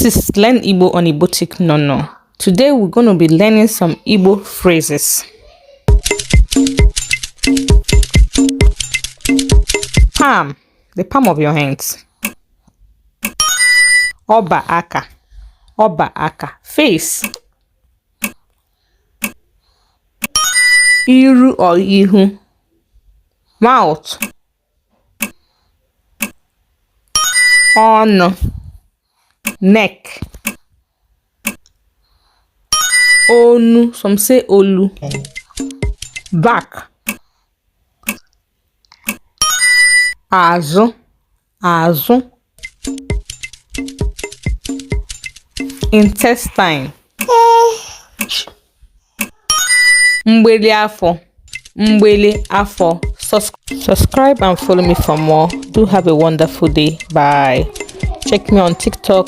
This is Learn Igbo on Igbotic Nono. Today we're going to be learning some Igbo phrases. Palm, the palm of your hands. Oba aka, face. Iru or ihu, mouth. Ono, neck. Onu, some say olu. Back. Azu. Intestine. Mgbeli afọ. Subscribe and follow me for more. Do have a wonderful day. Bye. Check me on TikTok.